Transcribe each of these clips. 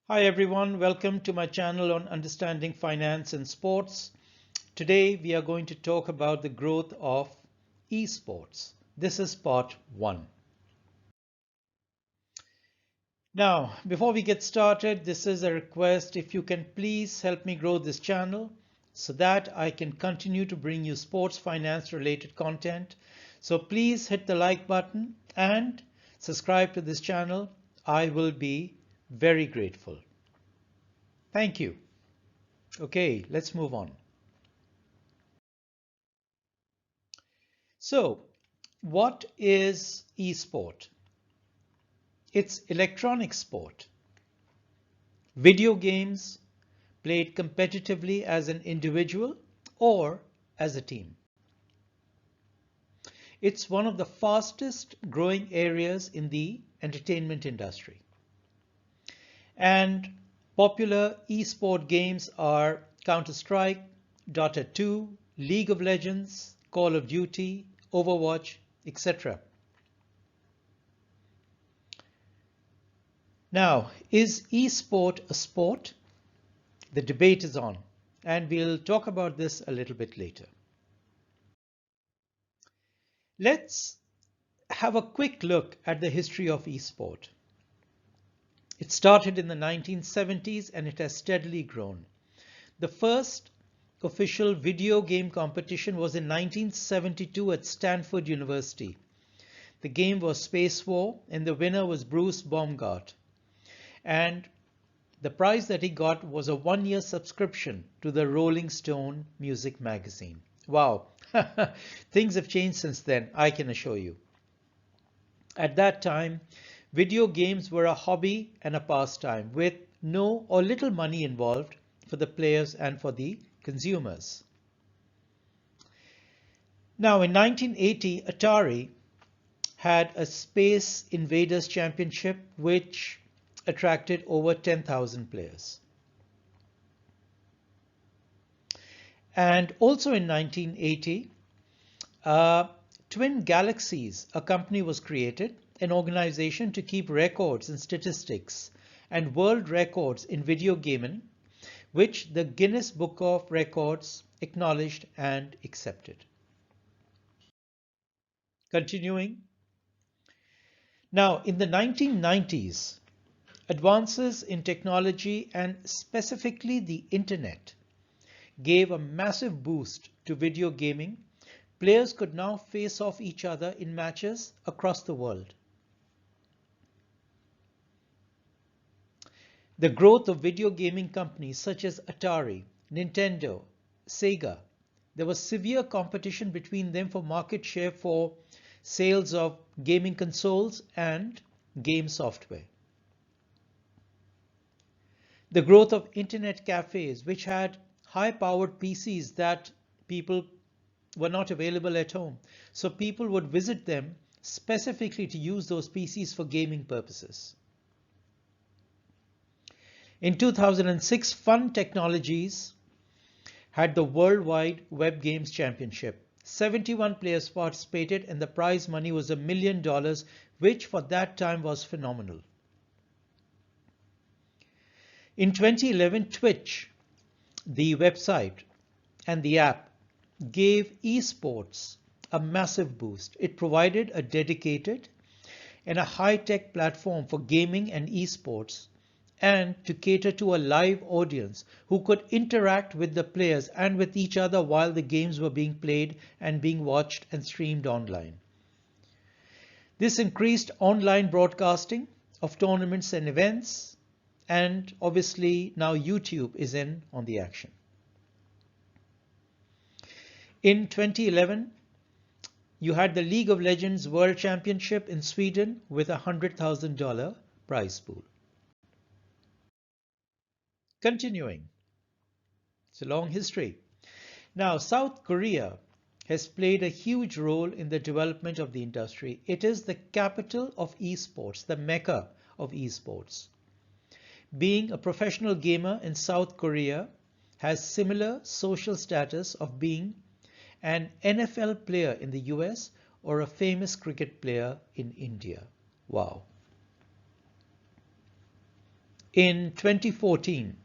Hi everyone, welcome to my channel on understanding finance and sports. Today we are going to talk about the growth of esports. This is part 1. Now, before we get started, this is a request. If you can please help me grow this channel so that I can continue to bring you sports finance related content. So please hit the like button and subscribe to this channel. I will be very grateful. Thank you. Okay, let's move on. So, what is esport? It's electronic sport. Video games played competitively as an individual or as a team. It's one of the fastest growing areas in the entertainment industry. And popular esport games are Counter-Strike, Dota 2, League of Legends, Call of Duty, Overwatch, etc. Now, is esport a sport? The debate is on, and we'll talk about this a little bit later. Let's have a quick look at the history of esport. It started in the 1970s and it has steadily grown. The first official video game competition was in 1972 at Stanford University. The game was Space War and the winner was Bruce Baumgart. And the prize that he got was a 1-year subscription to the Rolling Stone music magazine. Wow, things have changed since then, I can assure you. At that time, video games were a hobby and a pastime with no or little money involved for the players and for the consumers. Now, in 1980, Atari had a Space Invaders Championship which attracted over 10,000 players. And also in 1980, Twin Galaxies, a company was created, an organization to keep records and statistics and world records in video gaming, which the Guinness Book of Records acknowledged and accepted. Continuing. Now, in the 1990s, advances in technology and specifically the internet gave a massive boost to video gaming. Players could now face off each other in matches across the world. The growth of video gaming companies such as Atari, Nintendo, Sega, there was severe competition between them for market share for sales of gaming consoles and game software. The growth of internet cafes, which had high-powered PCs that people were not available at home. So people would visit them specifically to use those PCs for gaming purposes. In 2006, Fun Technologies had the Worldwide Web Games Championship. 71 players participated and the prize money was $1 million, which for that time was phenomenal. In 2011, Twitch, the website and the app, gave esports a massive boost. It provided a dedicated and a high-tech platform for gaming and esports and to cater to a live audience who could interact with the players and with each other while the games were being played and being watched and streamed online. This increased online broadcasting of tournaments and events, and obviously now YouTube is in on the action. In 2011, you had the League of Legends World Championship in Sweden with a $100,000 prize pool. Continuing, it's a long history. Now, South Korea has played a huge role in the development of the industry. It is the capital of esports, the mecca of esports. Being a professional gamer in South Korea has similar social status of being an NFL player in the US or a famous cricket player in India. Wow. in 2014,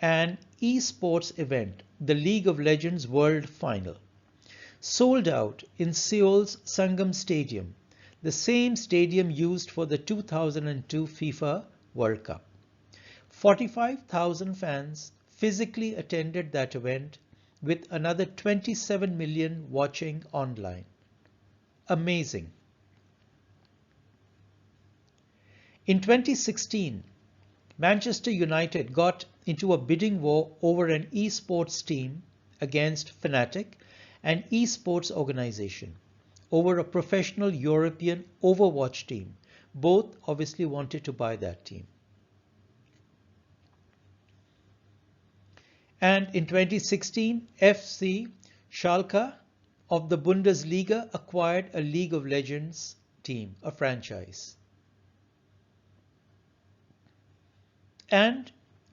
an eSports event, the League of Legends World Final, sold out in Seoul's Sangam Stadium, the same stadium used for the 2002 FIFA World Cup. 45,000 fans physically attended that event, with another 27 million watching online. Amazing. In 2016, Manchester United got into a bidding war over an eSports team against Fnatic, an eSports organization, over a professional European Overwatch team. Both obviously wanted to buy that team. And in 2016, FC Schalke of the Bundesliga acquired a League of Legends team, a franchise. And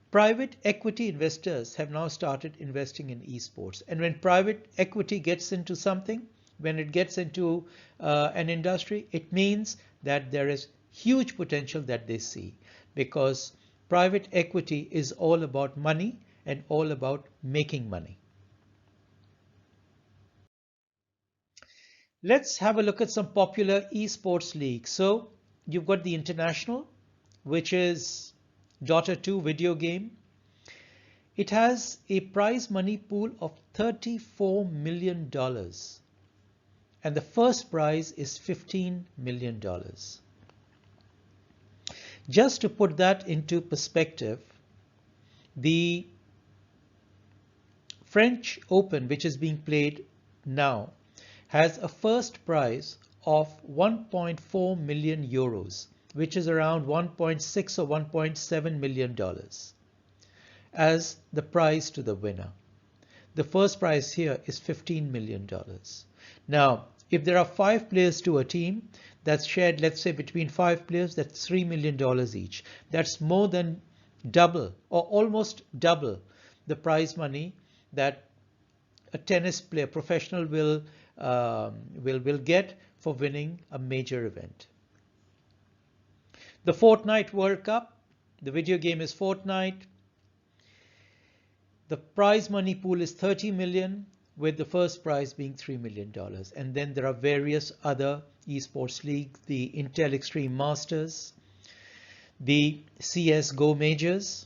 private equity investors have now started investing in esports. And when private equity gets into something, when it gets into an industry, it means that there is huge potential that they see, because private equity is all about money and all about making money. Let's have a look at some popular esports leagues. So you've got the International, which is Dota 2 video game. It has a prize money pool of $34 million. And the first prize is $15 million. Just to put that into perspective, the French Open, which is being played now, has a first prize of 1.4 million euros, which is around 1.6 or 1.7 million dollars, as the prize to the winner. The first prize here is $15 million. Now, if there are 5 players to a team, that's shared, let's say, between 5 players, that's $3 million each. That's more than double, or almost double, the prize money that a tennis player, professional, will get for winning a major event. The Fortnight World Cup, the video game is Fortnite. The prize money pool is 30 million, with the first prize being $3 million. And then there are various other esports leagues, the Intel Extreme Masters, the CSGO Majors,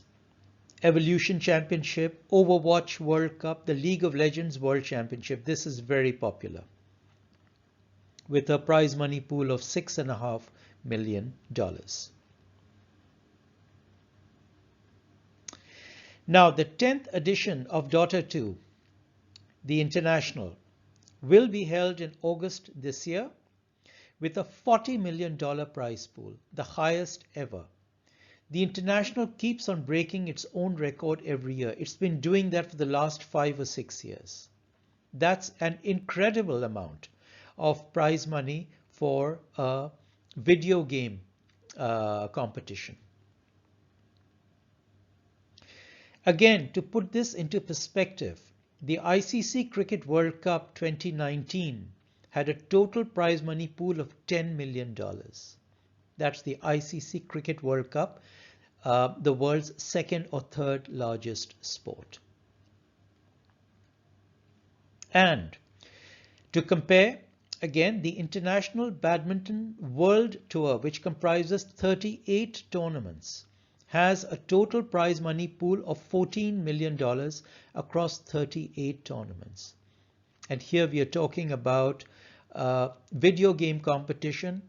Evolution Championship, Overwatch World Cup, the League of Legends World Championship. This is very popular, with a prize money pool of $6.5 million. Now, the 10th edition of Dota 2, the International, will be held in August this year, with a $40 million prize pool, the highest ever. The International keeps on breaking its own record every year. It's been doing that for the last 5 or 6 years. That's an incredible amount of prize money for a video game competition. Again, to put this into perspective, the ICC Cricket World Cup 2019 had a total prize money pool of $10 million. That's the ICC Cricket World Cup, the world's second or third largest sport. And to compare, again, the International Badminton World Tour, which comprises 38 tournaments, has a total prize money pool of $14 million across 38 tournaments. And here we are talking about video game competition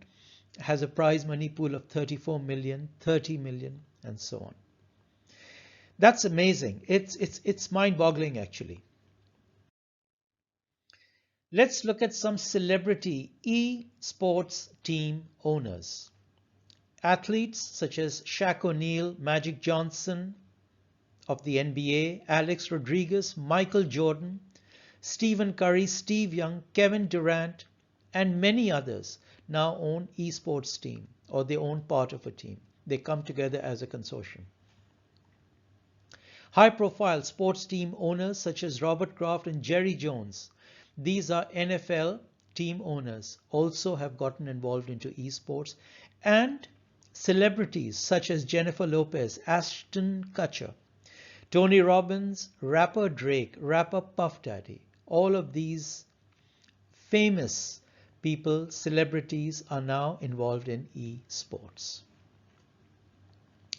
has a prize money pool of 34 million, 30 million, and so on. That's amazing. It's mind-boggling, actually. Let's look at some celebrity esports team owners. Athletes such as Shaq O'Neal, Magic Johnson of the NBA, Alex Rodriguez, Michael Jordan, Stephen Curry, Steve Young, Kevin Durant, and many others now own esports team, or they own part of a team. They come together as a consortium. High-profile sports team owners such as Robert Kraft and Jerry Jones, these are NFL team owners, also have gotten involved into esports. And celebrities such as Jennifer Lopez, Ashton Kutcher, Tony Robbins, rapper Drake, rapper Puff Daddy. All of these famous people, celebrities, are now involved in esports.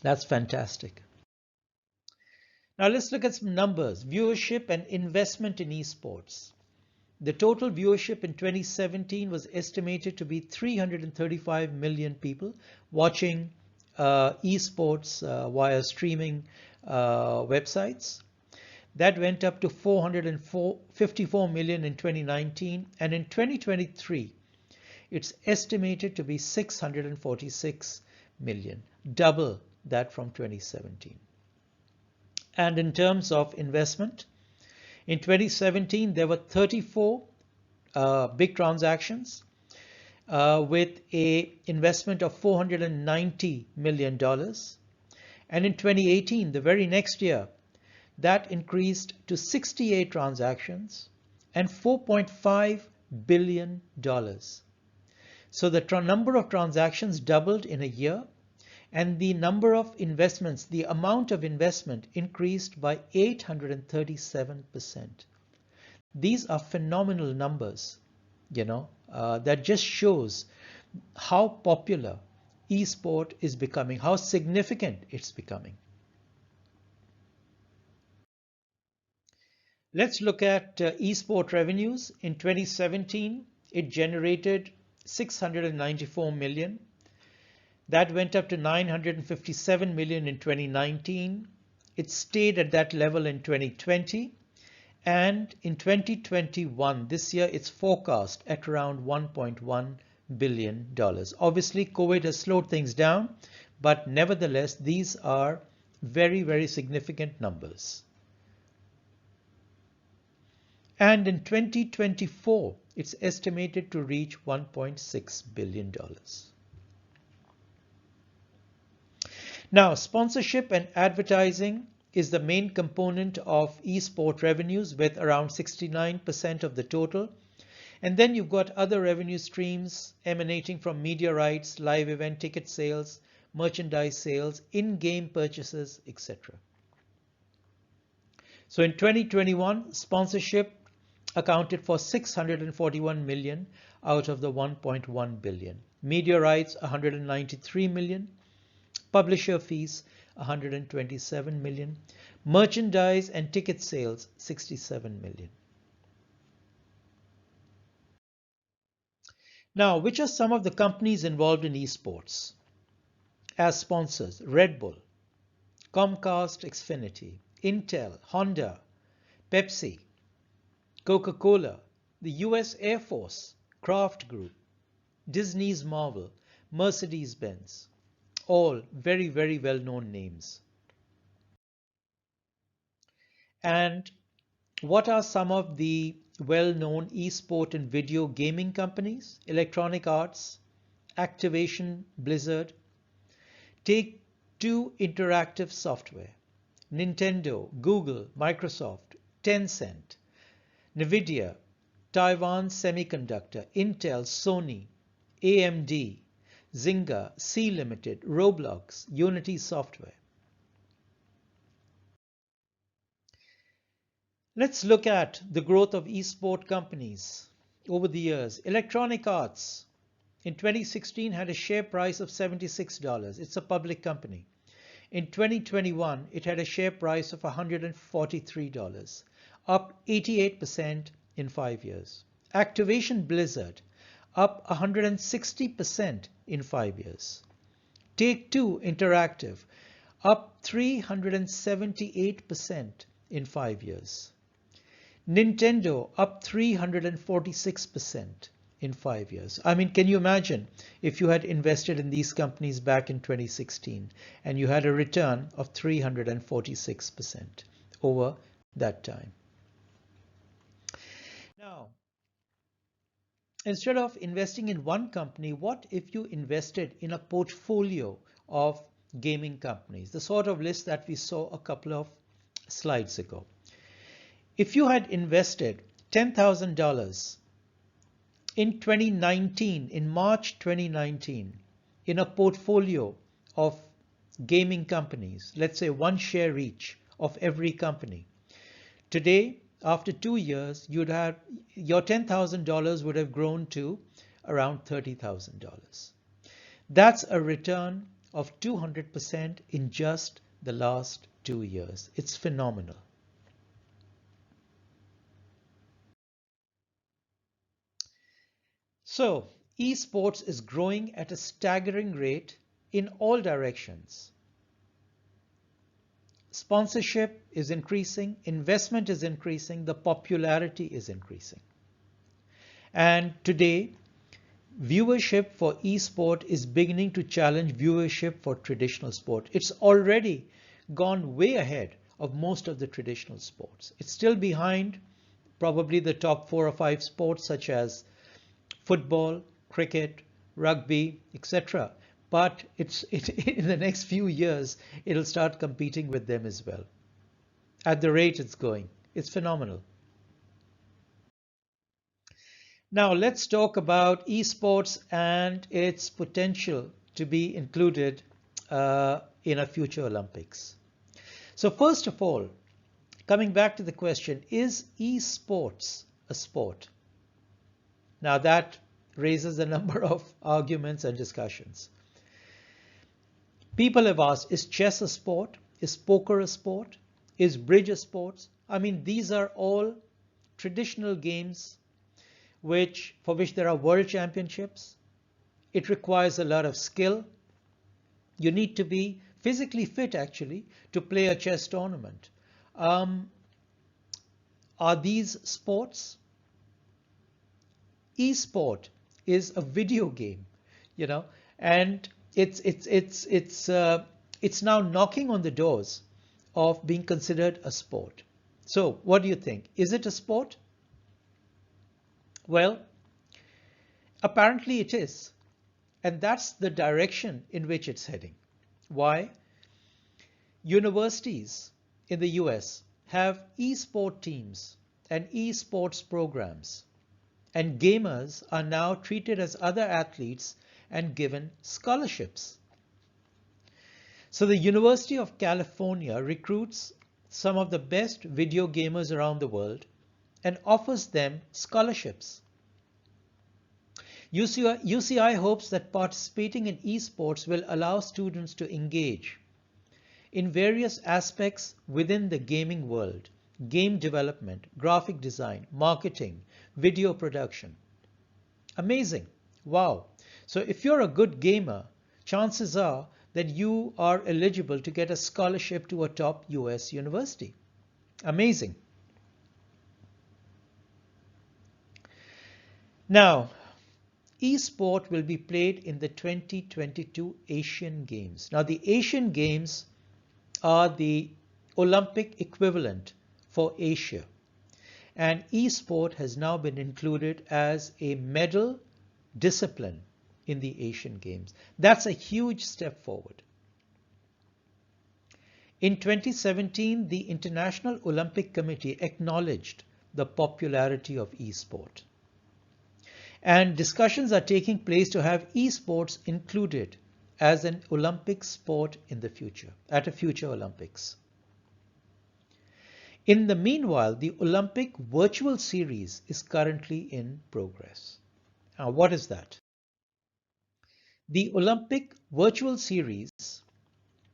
That's fantastic. Now let's look at some numbers. Viewership and investment in esports. The total viewership in 2017 was estimated to be 335 million people watching esports via streaming websites. That went up to 454 million in 2019, and in 2023 it's estimated to be 646 million, double that from 2017. And in terms of investment, in 2017 there were 34 big transactions with an investment of $490 million. And in 2018, the very next year, that increased to 68 transactions and $4.5 billion. So the number of transactions doubled in a year, and the number of investments, the amount of investment, increased by 837%. These are phenomenal numbers, that just shows how popular esport is becoming, how significant it's becoming. Let's look at esport revenues. In 2017, it generated 694 million. That went up to 957 million in 2019. It stayed at that level in 2020. And in 2021, this year, it's forecast at around $1.1 billion. Obviously, COVID has slowed things down, but nevertheless, these are very, very significant numbers. And in 2024, it's estimated to reach $1.6 billion. Now, sponsorship and advertising is the main component of esport revenues, with around 69% of the total. And then you've got other revenue streams emanating from media rights, live event ticket sales, merchandise sales, in-game purchases, etc. So in 2021, sponsorship accounted for 641 million out of the 1.1 billion. Media rights, 193 million. Publisher fees, 127 million. Merchandise and ticket sales, 67 million. Now, which are some of the companies involved in esports? As sponsors: Red Bull, Comcast Xfinity, Intel, Honda, Pepsi, Coca-Cola, the US Air Force, Kraft Group, Disney's Marvel, Mercedes-Benz. All very, very well-known names. And what are some of the well-known esport and video gaming companies? Electronic Arts, Activation Blizzard, Take-Two Interactive Software, Nintendo, Google, Microsoft, Tencent, Nvidia, Taiwan Semiconductor, Intel, Sony, AMD, Zynga, Sea Limited, Roblox, Unity Software. Let's look at the growth of esport companies over the years. Electronic Arts in 2016 had a share price of $76. It's a public company. In 2021, it had a share price of $143, up 88% in 5 years. Activation Blizzard, up 160% in 5 years. Take-Two Interactive, up 378% in 5 years. Nintendo, up 346% in 5 years. I mean, can you imagine if you had invested in these companies back in 2016 and you had a return of 346% over that time? Now, instead of investing in one company, what if you invested in a portfolio of gaming companies? The sort of list that we saw a couple of slides ago. If you had invested $10,000 in 2019, in March 2019, in a portfolio of gaming companies, let's say 1 share each of every company, today, after 2 years, you'd have your $10,000 would have grown to around $30,000. That's a return of 200% in just the last 2 years. It's phenomenal. So, esports is growing at a staggering rate in all directions. Sponsorship is increasing, investment is increasing, the popularity is increasing. And today, viewership for esport is beginning to challenge viewership for traditional sport. It's already gone way ahead of most of the traditional sports. It's still behind probably the top 4 or 5 sports such as football, cricket, rugby, etc. But in the next few years, it'll start competing with them as well. At the rate it's going, it's phenomenal. Now let's talk about esports and its potential to be included in a future Olympics. So first of all, coming back to the question, is esports a sport? Now that raises a number of arguments and discussions. People have asked, is chess a sport? Is poker a sport? Is bridge a sport? I mean, these are all traditional games for which there are world championships. It requires a lot of skill. You need to be physically fit actually to play a chess tournament. Are these sports? Esport is a video game, and it's now knocking on the doors of being considered a sport. So what do you think? Is it a sport? Well, apparently it is, and that's the direction in which it's heading. Why? Universities in the US have esport teams and esports programs, and gamers are now treated as other athletes and given scholarships. So the University of California recruits some of the best video gamers around the world and offers them scholarships. UCI hopes that participating in esports will allow students to engage in various aspects within the gaming world: game development, graphic design, marketing, video production. Amazing. Wow. So if you're a good gamer, chances are that you are eligible to get a scholarship to a top US university. Amazing. Now, esport will be played in the 2022 Asian Games. Now, the Asian Games are the Olympic equivalent for Asia, and esport has now been included as a medal discipline in the Asian Games. That's a huge step forward. In 2017, the International Olympic Committee acknowledged the popularity of esport. And discussions are taking place to have esports included as an Olympic sport in the future, at a future Olympics. In the meanwhile, the Olympic virtual series is currently in progress. Now, what is that? The Olympic virtual series,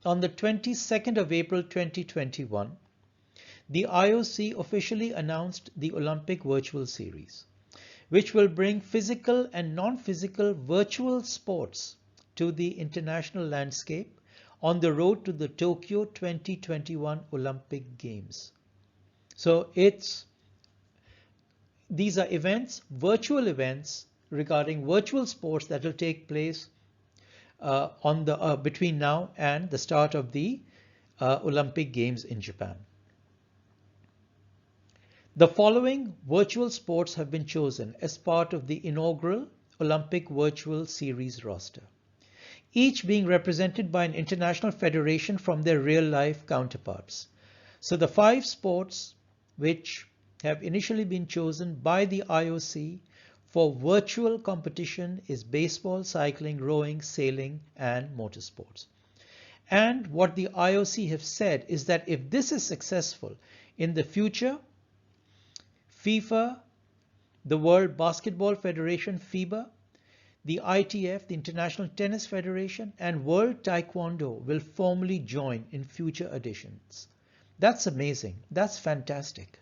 on the 22nd of April 2021, the IOC officially announced the Olympic virtual series, which will bring physical and non-physical virtual sports to the international landscape on the road to the Tokyo 2021 Olympic Games. So these are events, virtual events regarding virtual sports that will take place between now and the start of the Olympic Games in Japan. The following virtual sports have been chosen as part of the inaugural Olympic Virtual Series roster, each being represented by an international federation from their real-life counterparts. So the 5 sports which have initially been chosen by the IOC for virtual competition is baseball, cycling, rowing, sailing, and motorsports. And what the IOC have said is that if this is successful in the future, FIFA, the World Basketball Federation, FIBA, the ITF, the International Tennis Federation, and World Taekwondo will formally join in future editions. That's amazing. That's fantastic.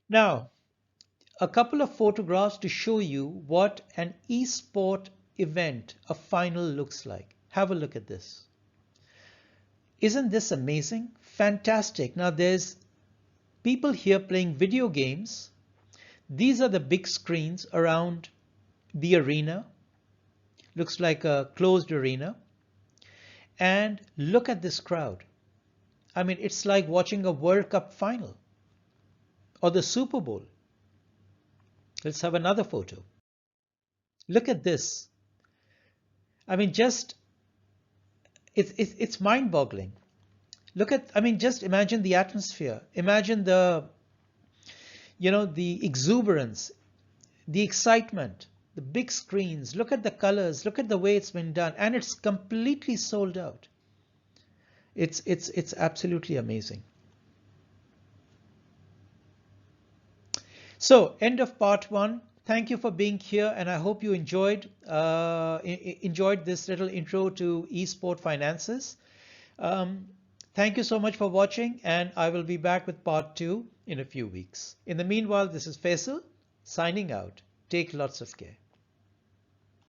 Now, a couple of photographs to show you what an esport event, a final, looks like. Have a look at this. Isn't this amazing? Fantastic. Now there's people here playing video games. These are the big screens around the arena. Looks like a closed arena. And look at this crowd. I mean, it's like watching a World Cup final or the Super Bowl. Let's have another photo. Look at this. I mean, just it's mind-boggling. Look at, I mean, just imagine the atmosphere. Imagine the exuberance, the excitement, the big screens. Look at the colors. Look at the way it's been done, and it's completely sold out. It's absolutely amazing. So, end of part one. Thank you for being here, and I hope you enjoyed this little intro to eSport finances. Thank you so much for watching, and I will be back with part two in a few weeks. In the meanwhile, this is Faisal signing out. Take lots of care.